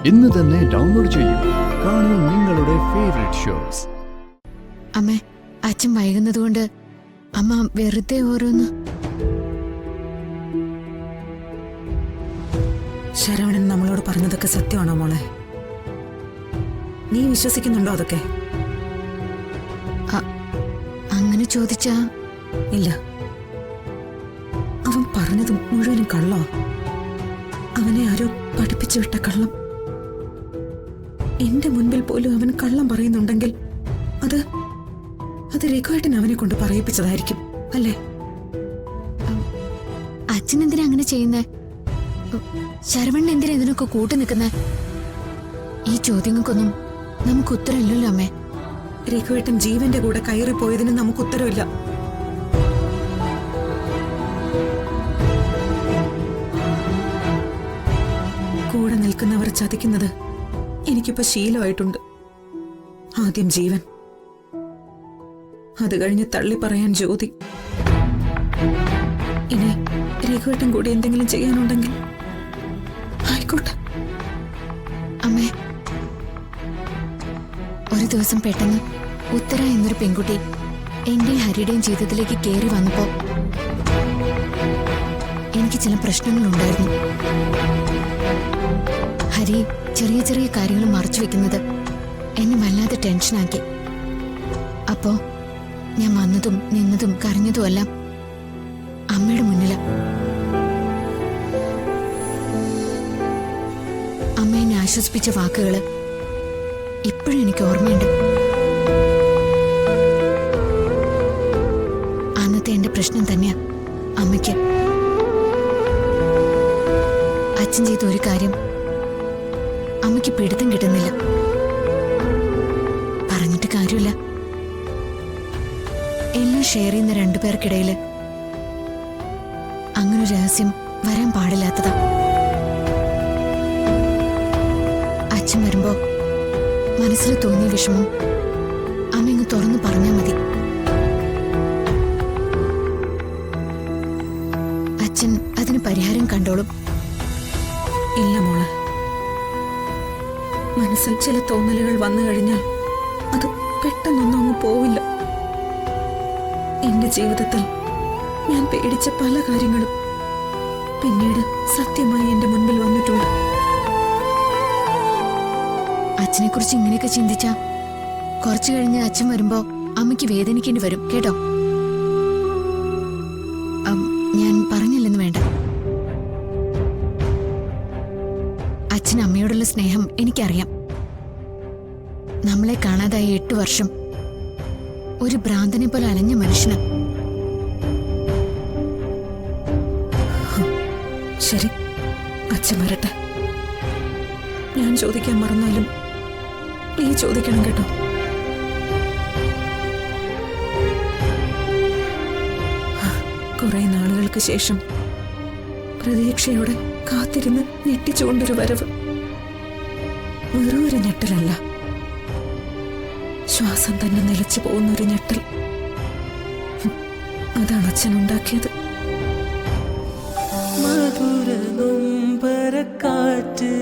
ഇന്ന് തന്നെ ഡൗൺലോഡ് ചെയ്യൂ. കാണൂ നിങ്ങളുടെ ഫേവറേറ്റ് ഷോസ്. അമ്മേ, അച്ഛൻ വൈകുന്നതുകൊണ്ട് അമ്മ വെറുതെ ഓരോന്ന്. ശരവണൻ നമ്മളോട് പറഞ്ഞതൊക്കെ സത്യമാണോ മോളെ? നീ വിശ്വസിക്കുന്നുണ്ടോ അതൊക്കെ? അങ്ങനെ ചോദിച്ചാ ഇല്ല. അവൻ പറഞ്ഞതും മുഴുവനും കള്ളോ? അവനെ ആരോ പഠിപ്പിച്ചു വിട്ട കള്ളം. എന്റെ മുൻപിൽ പോലും അവൻ കള്ളം പറയുന്നുണ്ടെങ്കിൽ അത് രഘുവേട്ടൻ അവനെ കൊണ്ട് പറയിപ്പിച്ചതായിരിക്കും അല്ലേ? അച്ഛൻ എന്തിനാ അങ്ങനെ ചെയ്യുന്നേ? ശരവണ്ണൻ എന്തിനാ ഇതിനൊക്കെ കൂട്ടു നിൽക്കുന്നേ? ഈ ചോദ്യങ്ങൾക്കൊന്നും നമുക്ക് ഉത്തരമില്ലല്ലോ അമ്മേ. രഘുവേട്ടൻ ജീവന്റെ കൂടെ കയറിപ്പോയതിന് നമുക്ക് ഉത്തരവില്ല. കൂടെ നിൽക്കുന്നവർ ചതിക്കുന്നത് എനിക്കിപ്പോ ശീലമായിട്ടുണ്ട്. ആദ്യം ജീവൻ, അത് കഴിഞ്ഞ് തള്ളി പറയാൻ ജ്യോതി. ഇനി രഘുവേട്ടൻ കൂടി എന്തെങ്കിലും ചെയ്യാനുണ്ടെങ്കിൽ ആയിക്കോട്ടെ. അമ്മേ, ഒരു ദിവസം പെട്ടെന്ന് ഉത്തര എന്നൊരു പെൺകുട്ടി എന്റെയും ഹരിയുടെയും ജീവിതത്തിലേക്ക് കയറി വന്നപ്പോ എനിക്ക് ചില പ്രശ്നങ്ങളുണ്ടായിരുന്നു. ഹരി ചെറിയ ചെറിയ കാര്യങ്ങൾ മറച്ചു വെക്കുന്നത് എന്നെ വല്ലാതെ ടെൻഷനാക്കി. അപ്പോ ഞാൻ വന്നതും നിന്നതും കരഞ്ഞതും എല്ലാം അമ്മയുടെ മുന്നില. അമ്മ എന്നെ ആശ്വസിപ്പിച്ച വാക്കുകള് ഇപ്പോഴും എനിക്ക് ഓർമ്മയുണ്ട്. അന്നത്തെ എന്റെ പ്രശ്നം തന്നെയാ അമ്മയ്ക്ക്. അച്ഛൻ ചെയ്ത ഒരു കാര്യം അമ്മയ്ക്ക് പിടുത്തം കിട്ടുന്നില്ല. പറഞ്ഞിട്ട് കാര്യമില്ല. എല്ലാം ഷെയർ ചെയ്യുന്ന രണ്ടുപേർക്കിടയില് അങ്ങനെ രഹസ്യം വരാൻ പാടില്ലാത്തതാ. അച്ഛൻ വരുമ്പോ മനസ്സിൽ തോന്നിയ വിഷമം അമ്മ ഇങ്ങ് തുറന്നു പറഞ്ഞാൽ മതി. അച്ഛൻ അതിന് പരിഹാരം കണ്ടോളും. ഇല്ല മോളെ, മനസ്സിൽ ചില തോന്നലുകൾ വന്നു കഴിഞ്ഞാൽ അത് പെട്ടെന്നൊന്നും അങ്ങ് പോവില്ല. എന്റെ ജീവിതത്തിൽ ഞാൻ പേടിച്ച പല കാര്യങ്ങളും പിന്നീട് സത്യമായി എന്റെ മുൻപിൽ വന്നിട്ടുണ്ട്. അച്ഛനെ കുറിച്ച് ഇങ്ങനെയൊക്കെ ചിന്തിച്ചാ കുറച്ചു കഴിഞ്ഞ് അച്ഛൻ വരുമ്പോ അമ്മയ്ക്ക് വേദനിക്കേണ്ടി വരും കേട്ടോ. ഞാൻ പറഞ്ഞില്ലെന്ന് വേണ്ട. അച്ഛൻ അമ്മയോടുള്ള സ്നേഹം എനിക്കറിയാം. നമ്മളെ കാണാതായ 8 വർഷം ഒരു ഭ്രാന്തനെ പോലെ അലഞ്ഞ മനുഷ്യന്. ശരി, അച്ഛൻ വരട്ടെ. ഞാൻ ചോദിക്കാൻ മറന്നാലും നീ ചോദിക്കണം കേട്ടോ. കുറെ നാളുകൾക്ക് ശേഷം പ്രതീക്ഷയോടെ കാത്തിരുന്ന് ഞെട്ടിച്ചുകൊണ്ടൊരു വരവ്. വെറും ഒരു ഞെട്ടലല്ല, ശ്വാസം തന്നെ നിലച്ചു പോകുന്നൊരു ഞെട്ടൽ. അതാണ് അച്ഛൻ ഉണ്ടാക്കിയത്. മധുര നൊമ്പരക്കാറ്റ്